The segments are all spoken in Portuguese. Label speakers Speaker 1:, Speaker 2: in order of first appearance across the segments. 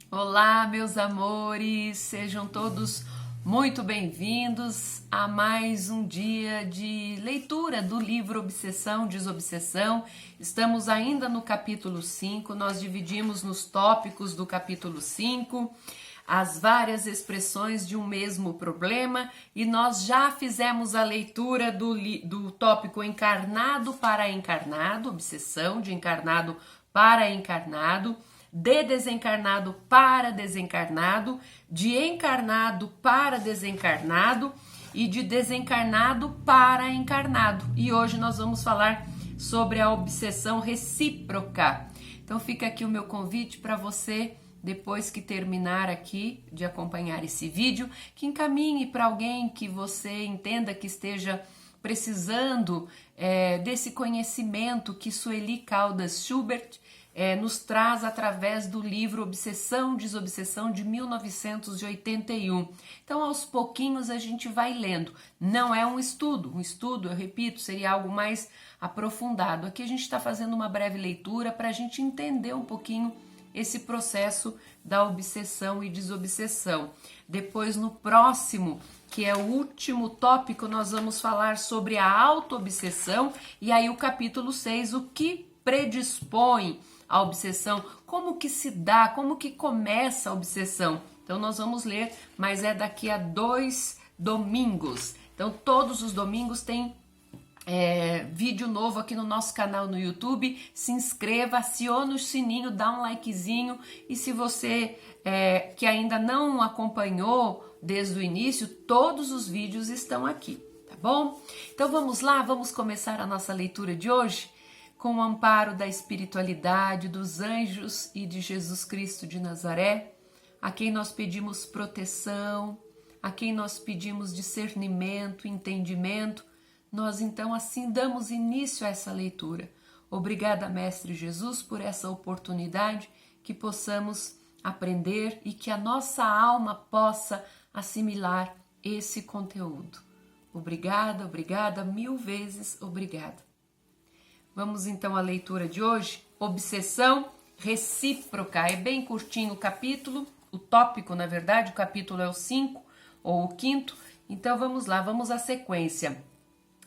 Speaker 1: Olá, meus amores, sejam todos muito bem-vindos a mais um dia de leitura do livro Obsessão, Desobsessão. Estamos ainda no capítulo 5, nós dividimos nos tópicos do capítulo 5 as várias expressões de um mesmo problema e nós já fizemos a leitura do tópico encarnado para encarnado, obsessão de encarnado para encarnado, de desencarnado para desencarnado, de encarnado para desencarnado e de desencarnado para encarnado. E hoje nós vamos falar sobre a obsessão recíproca. Então fica aqui o meu convite para você, depois que terminar aqui de acompanhar esse vídeo, que encaminhe para alguém que você entenda que esteja precisando desse conhecimento que Sueli Caldas Schubert nos traz através do livro Obsessão, Desobsessão de 1981. Então, aos pouquinhos a gente vai lendo. Não é um estudo, eu repito, seria algo mais aprofundado. Aqui a gente está fazendo uma breve leitura para a gente entender um pouquinho esse processo da obsessão e desobsessão. Depois, no próximo, que é o último tópico, nós vamos falar sobre a autoobsessão e aí o capítulo 6, o que predispõe a obsessão, como que se dá, como que começa a obsessão. Então nós vamos ler, mas é daqui a 2 domingos. Então todos os domingos tem vídeo novo aqui no nosso canal no YouTube. Se inscreva, acione o sininho, dá um likezinho. E se você que ainda não acompanhou desde o início, todos os vídeos estão aqui, tá bom? Então vamos lá, vamos começar a nossa leitura de hoje com o amparo da espiritualidade, dos anjos e de Jesus Cristo de Nazaré, a quem nós pedimos proteção, a quem nós pedimos discernimento, entendimento. Nós então assim damos início a essa leitura. Obrigada, Mestre Jesus, por essa oportunidade que possamos aprender e que a nossa alma possa assimilar esse conteúdo. Obrigada, obrigada, 1000 vezes obrigada. Vamos então à leitura de hoje, obsessão recíproca. É bem curtinho o capítulo, o tópico, na verdade, o capítulo é o 5 ou o 5º. Então vamos lá, vamos à sequência.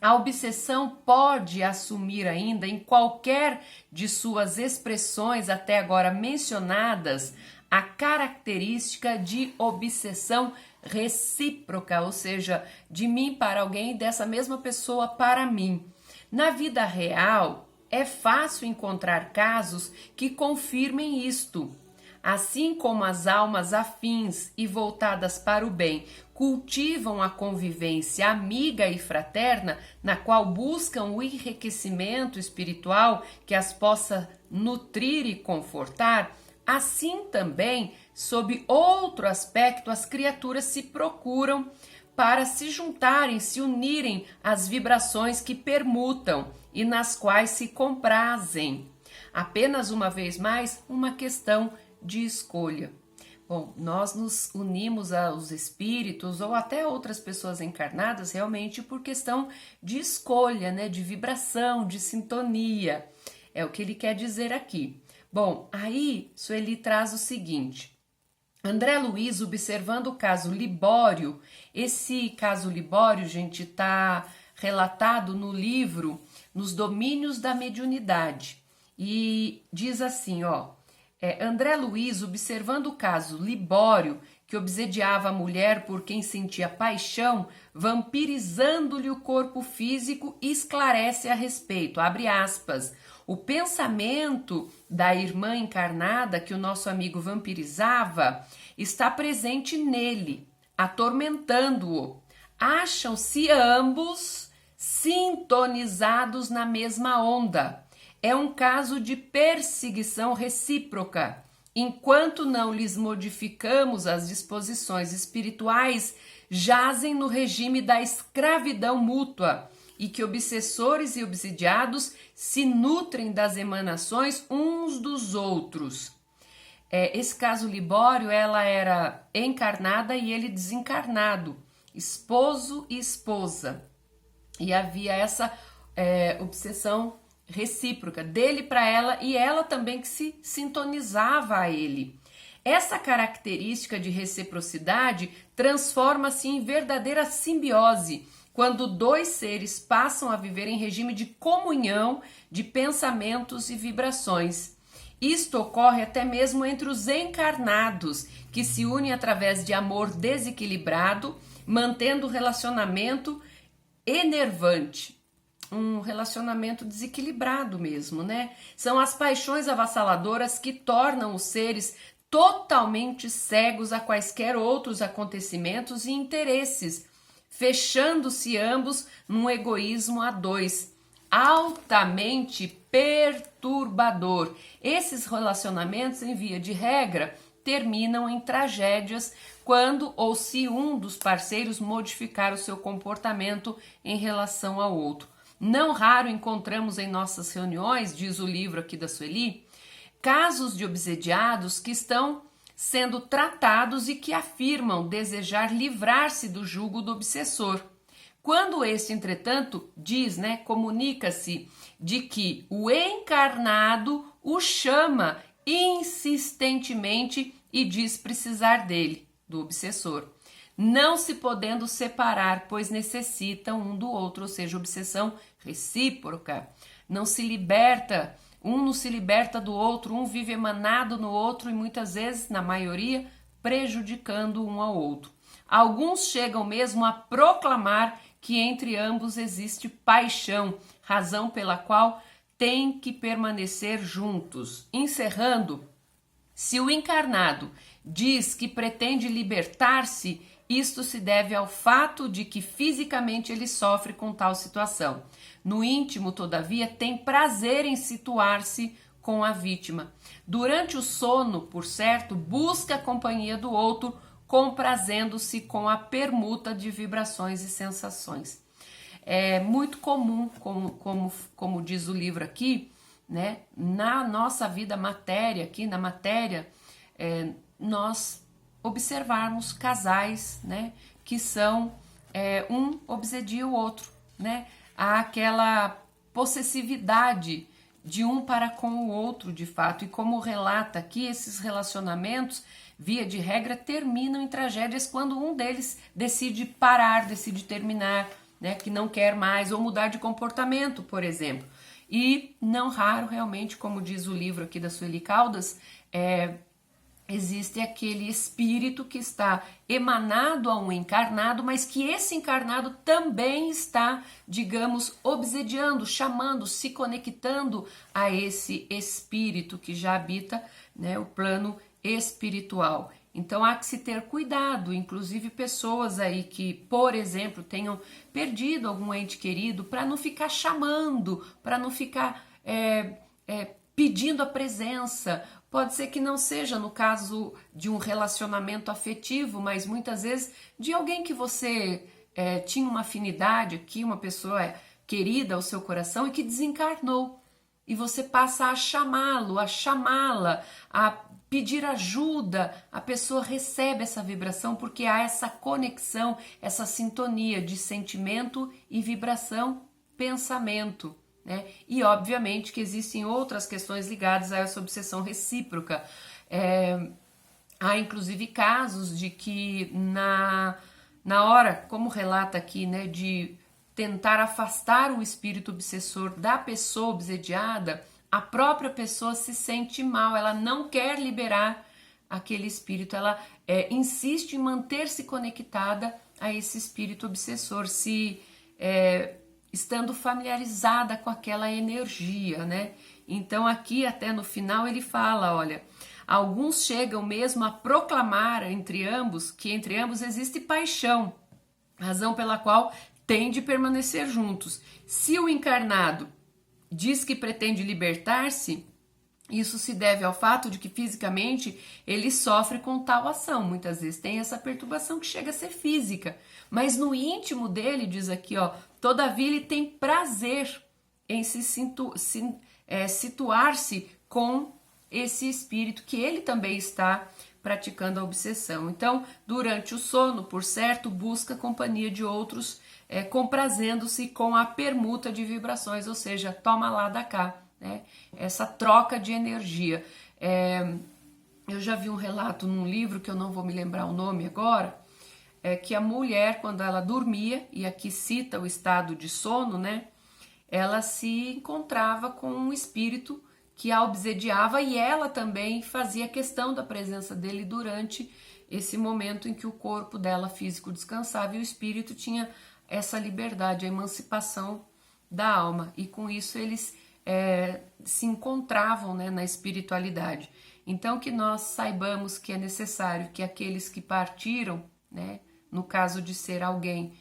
Speaker 1: A obsessão pode assumir ainda em qualquer de suas expressões até agora mencionadas a característica de obsessão recíproca, ou seja, de mim para alguém e dessa mesma pessoa para mim. Na vida real, é fácil encontrar casos que confirmem isto. Assim como as almas afins e voltadas para o bem cultivam a convivência amiga e fraterna, na qual buscam o enriquecimento espiritual que as possa nutrir e confortar, assim também, sob outro aspecto, as criaturas se procuram para se juntarem, se unirem às vibrações que permutam e nas quais se comprazem. Apenas uma vez mais, uma questão de escolha. Bom, nós nos unimos aos espíritos ou até outras pessoas encarnadas realmente por questão de escolha, né, de vibração, de sintonia. É o que ele quer dizer aqui. Bom, aí Sueli traz o seguinte: André Luiz, observando o caso Libório, esse caso Libório, gente, está relatado no livro Nos Domínios da Mediunidade. E diz assim, André Luiz, observando o caso Libório, que obsediava a mulher por quem sentia paixão, vampirizando-lhe o corpo físico, esclarece a respeito, abre aspas, o pensamento da irmã encarnada que o nosso amigo vampirizava está presente nele, atormentando-o. Acham-se ambos sintonizados na mesma onda. É um caso de perseguição recíproca. Enquanto não lhes modificamos as disposições espirituais, jazem no regime da escravidão mútua, e que obsessores e obsidiados se nutrem das emanações uns dos outros. Esse caso Libório, ela era encarnada e ele desencarnado, esposo e esposa. E havia essa obsessão recíproca dele para ela e ela também que se sintonizava a ele. Essa característica de reciprocidade transforma-se em verdadeira simbiose, quando dois seres passam a viver em regime de comunhão de pensamentos e vibrações. Isto ocorre até mesmo entre os encarnados, que se unem através de amor desequilibrado, mantendo o relacionamento enervante. Um relacionamento desequilibrado mesmo, né? São as paixões avassaladoras que tornam os seres totalmente cegos a quaisquer outros acontecimentos e interesses, fechando-se ambos num egoísmo a dois, altamente perturbador. Esses relacionamentos, em via de regra, terminam em tragédias quando ou se um dos parceiros modificar o seu comportamento em relação ao outro. Não raro encontramos em nossas reuniões, diz o livro aqui da Sueli, casos de obsediados que estão sendo tratados e que afirmam desejar livrar-se do jugo do obsessor. Quando este, entretanto, comunica-se de que o encarnado o chama insistentemente e diz precisar dele, do obsessor, não se podendo separar, pois necessitam um do outro, ou seja, obsessão recíproca. Não se liberta, um não se liberta do outro, um vive emanado no outro e muitas vezes, na maioria, prejudicando um ao outro. Alguns chegam mesmo a proclamar que entre ambos existe paixão, razão pela qual têm que permanecer juntos. Encerrando, se o encarnado diz que pretende libertar-se, isto se deve ao fato de que fisicamente ele sofre com tal situação. No íntimo, todavia, tem prazer em situar-se com a vítima. Durante o sono, por certo, busca a companhia do outro, comprazendo-se com a permuta de vibrações e sensações. É muito comum, como diz o livro aqui, né, na nossa vida matéria, aqui na matéria, nós observarmos casais, né, que são um obsedia o outro, né? Há aquela possessividade de um para com o outro, de fato, e como relata aqui, esses relacionamentos, via de regra, terminam em tragédias quando um deles decide parar, decide terminar, né, que não quer mais, ou mudar de comportamento, por exemplo. E não raro, realmente, como diz o livro aqui da Sueli Caldas, existe aquele espírito que está emanado a um encarnado, mas que esse encarnado também está, digamos, obsediando, chamando, se conectando a esse espírito que já habita, né, o plano espiritual. Então há que se ter cuidado, inclusive pessoas aí que, por exemplo, tenham perdido algum ente querido, para não ficar chamando, para não ficar pedindo a presença. Pode ser que não seja no caso de um relacionamento afetivo, mas muitas vezes de alguém que você tinha uma afinidade aqui, uma pessoa querida ao seu coração e que desencarnou. E você passa a chamá-lo, a chamá-la, a pedir ajuda, a pessoa recebe essa vibração porque há essa conexão, essa sintonia de sentimento e vibração, pensamento. Né? E obviamente que existem outras questões ligadas a essa obsessão recíproca. Há inclusive casos de que na hora, como relata aqui, né, de tentar afastar o espírito obsessor da pessoa obsediada, a própria pessoa se sente mal, ela não quer liberar aquele espírito, ela insiste em manter-se conectada a esse espírito obsessor, estando familiarizada com aquela energia, né? Então aqui até no final ele fala, olha, alguns chegam mesmo a proclamar que entre ambos existe paixão, razão pela qual têm de permanecer juntos. Se o encarnado diz que pretende libertar-se, isso se deve ao fato de que fisicamente ele sofre com tal ação. Muitas vezes tem essa perturbação que chega a ser física, mas no íntimo dele, diz aqui, ó, todavia ele tem prazer em situar-se com esse espírito que ele também está praticando a obsessão. Então, durante o sono, por certo, busca a companhia de outros, comprazendo-se com a permuta de vibrações, ou seja, toma lá da cá, né? Essa troca de energia. eu já vi um relato num livro, que eu não vou me lembrar o nome agora, que a mulher, quando ela dormia, e aqui cita o estado de sono, né? Ela se encontrava com um espírito que a obsediava e ela também fazia questão da presença dele durante esse momento em que o corpo dela físico descansava e o espírito tinha essa liberdade, a emancipação da alma. E com isso eles se encontravam, né, na espiritualidade. Então que nós saibamos que é necessário que aqueles que partiram, né, no caso de ser alguém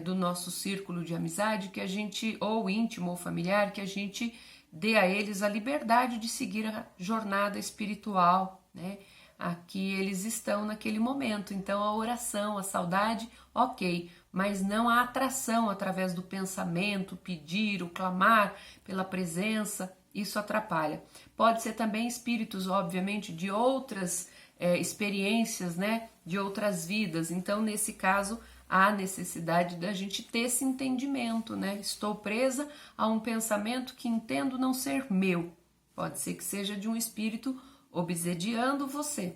Speaker 1: do nosso círculo de amizade, que a gente, ou íntimo ou familiar, que a gente dê a eles a liberdade de seguir a jornada espiritual, né? Aqui eles estão naquele momento. Então a oração, a saudade, ok, mas não a atração através do pensamento, pedir, o clamar pela presença, isso atrapalha. Pode ser também espíritos, obviamente, de outras experiências, né? De outras vidas. Então, nesse caso, há necessidade da gente ter esse entendimento, né? Estou presa a um pensamento que entendo não ser meu. Pode ser que seja de um espírito obsediando você.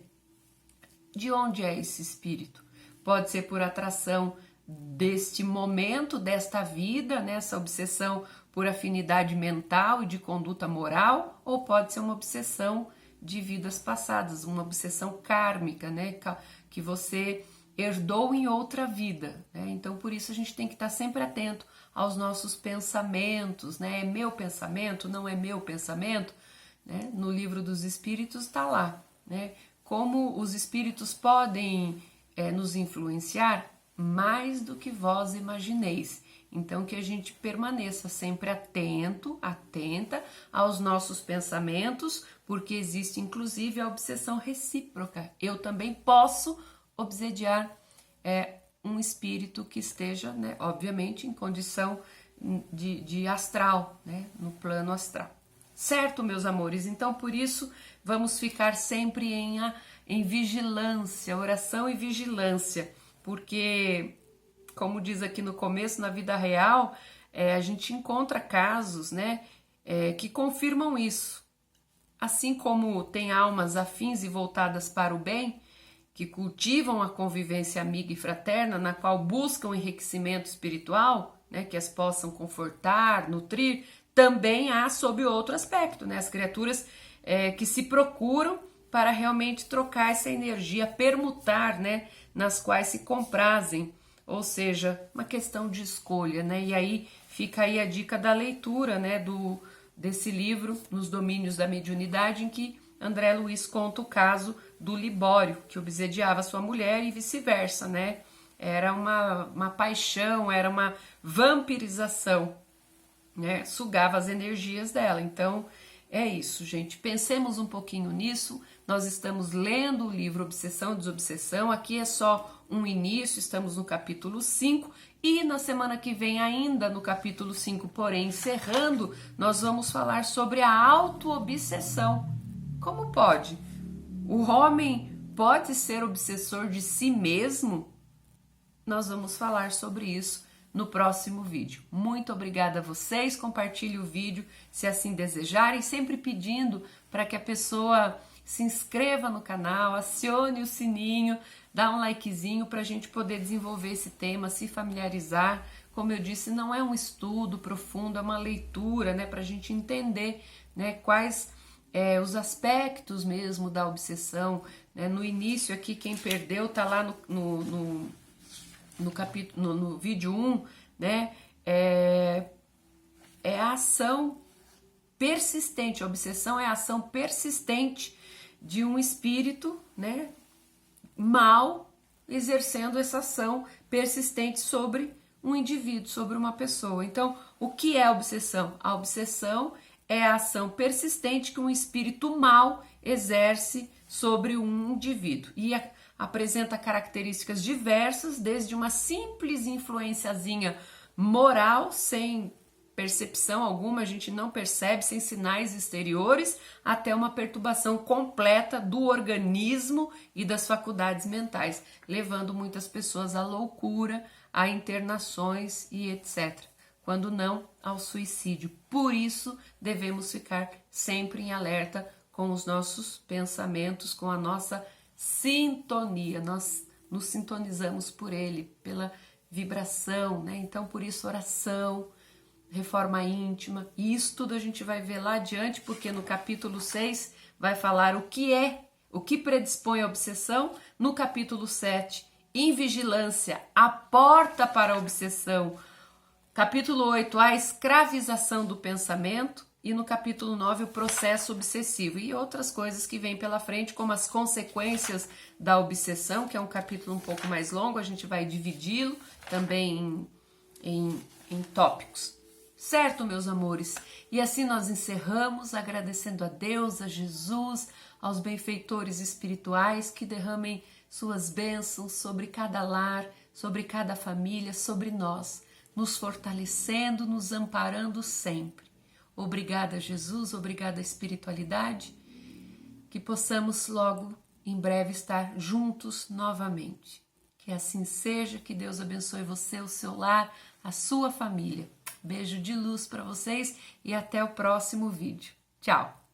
Speaker 1: De onde é esse espírito? Pode ser por atração deste momento, desta vida, né? Essa obsessão por afinidade mental e de conduta moral, ou pode ser uma obsessão de vidas passadas, uma obsessão kármica, né? Que você herdou em outra vida, né? Então por isso a gente tem que estar sempre atento aos nossos pensamentos, né? É meu pensamento, não é meu pensamento, né? No livro dos espíritos está lá, né? Como os espíritos podem nos influenciar mais do que vós imagineis. Então que a gente permaneça sempre atenta aos nossos pensamentos, porque existe inclusive a obsessão recíproca. Eu também posso obsediar um espírito que esteja, né, obviamente, em condição de astral, né, no plano astral. Certo, meus amores? Então, por isso, vamos ficar sempre em vigilância, oração e vigilância, porque, como diz aqui no começo, na vida real, a gente encontra casos, né, que confirmam isso. Assim como tem almas afins e voltadas para o bem, que cultivam a convivência amiga e fraterna, na qual buscam enriquecimento espiritual, né, que as possam confortar, nutrir, também há sob outro aspecto, né, as criaturas que se procuram para realmente trocar essa energia, permutar, né, nas quais se comprazem, ou seja, uma questão de escolha, né, e aí fica aí a dica da leitura, né, desse livro, Nos Domínios da Mediunidade, em que André Luiz conta o caso do Libório, que obsediava sua mulher e vice-versa, né? Era uma paixão, era uma vampirização, né? Sugava as energias dela. Então, é isso, gente. Pensemos um pouquinho nisso. Nós estamos lendo o livro Obsessão e Desobsessão. Aqui é só um início, estamos no capítulo 5. E na semana que vem, ainda no capítulo 5, porém, encerrando, nós vamos falar sobre a autoobsessão. Como pode? O homem pode ser obsessor de si mesmo? Nós vamos falar sobre isso no próximo vídeo. Muito obrigada a vocês, compartilhe o vídeo se assim desejarem, sempre pedindo para que a pessoa se inscreva no canal, acione o sininho, dá um likezinho para a gente poder desenvolver esse tema, se familiarizar. Como eu disse, não é um estudo profundo, é uma leitura, né, para a gente entender, né, quais os aspectos mesmo da obsessão, né? No início aqui, quem perdeu tá lá no capítulo, no vídeo 1, né? É a ação persistente, a obsessão é a ação persistente de um espírito, né, mal, exercendo essa ação persistente sobre um indivíduo, sobre uma pessoa. Então, o que é a obsessão? A obsessão é a ação persistente que um espírito mal exerce sobre um indivíduo e apresenta características diversas, desde uma simples influenciazinha moral, sem percepção alguma, a gente não percebe, sem sinais exteriores, até uma perturbação completa do organismo e das faculdades mentais, levando muitas pessoas à loucura, a internações e etc. Quando não, ao suicídio. Por isso, devemos ficar sempre em alerta com os nossos pensamentos, com a nossa sintonia. Nós nos sintonizamos por ele, pela vibração, né? Então, por isso, oração, reforma íntima. E isso tudo a gente vai ver lá adiante, porque no capítulo 6 vai falar o que predispõe à obsessão. No capítulo 7, invigilância, a porta para a obsessão. Capítulo 8, a escravização do pensamento. E no capítulo 9, o processo obsessivo. E outras coisas que vêm pela frente, como as consequências da obsessão, que é um capítulo um pouco mais longo, a gente vai dividi-lo também em tópicos. Certo, meus amores? E assim nós encerramos agradecendo a Deus, a Jesus, aos benfeitores espirituais que derramem suas bênçãos sobre cada lar, sobre cada família, sobre nós, nos fortalecendo, nos amparando sempre. Obrigada, Jesus, obrigada, espiritualidade, que possamos logo, em breve, estar juntos novamente. Que assim seja, que Deus abençoe você, o seu lar, a sua família. Beijo de luz para vocês e até o próximo vídeo. Tchau!